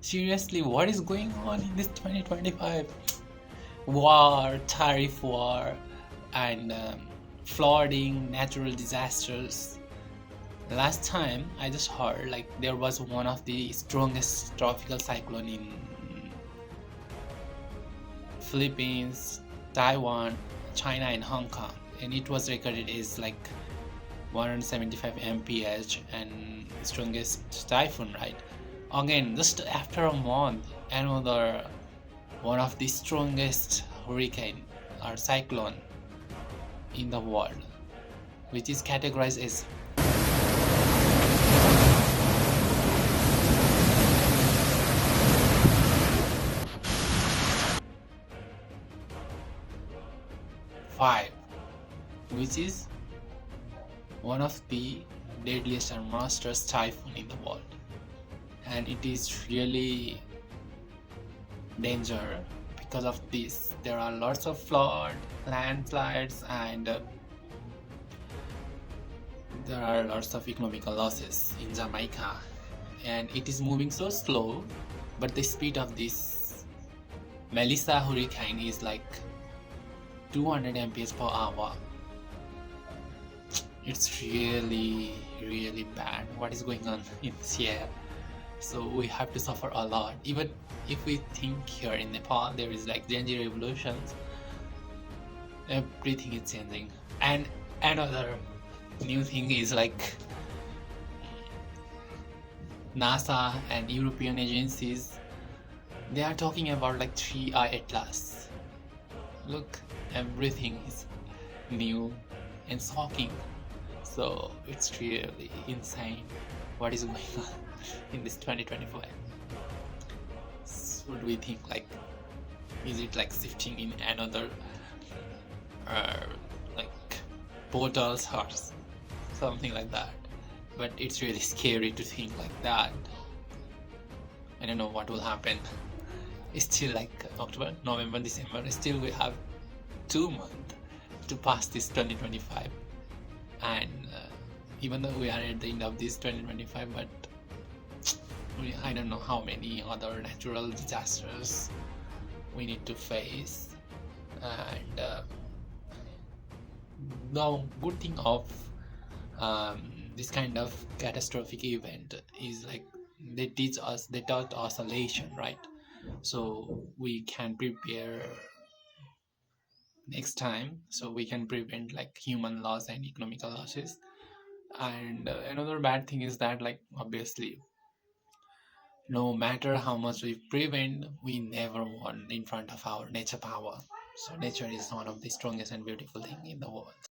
Seriously, what is going on in this 2025? War, tariff war, and flooding, natural disasters. Last time I just heard like there was one of the strongest tropical cyclone in Philippines, Taiwan, China, and Hong Kong, and it was recorded as like 175 mph and strongest typhoon, right? Again, just after a month, another one of the strongest hurricane or cyclone in the world, which is categorized as 5, which is one of the deadliest and monstrous typhoon in the world, and it is really danger. Because of this, there are lots of flood, landslides, and there are lots of economical losses in Jamaica, and it is moving so slow, but the speed of this Melissa hurricane is like 200 mph per hour. It's really bad what is going on in this year. So we have to suffer a lot. Even if we think here in Nepal there is like Gen Z revolutions, everything is changing. And another new thing is like NASA and European agencies, they are talking about like 3I Atlas. Look, everything is new and shocking. So it's really insane what is going on in this 2025. Should we think like, is it like shifting in another uh, like portals or something like that? But it's really scary to think like that. I don't know what will happen. It's still like October, November, December. Still we have 2 months to pass this 2025, and even though we are at the end of this 2025, but I don't know how many other natural disasters we need to face. And the good thing of this kind of catastrophic event is like they taught us a lesson, right? So we can prepare next time, so we can prevent like human loss and economical losses. And another bad thing is that like obviously no matter how much we prevent, we never won in front of our nature power. So nature is one of the strongest and beautiful thing in the world.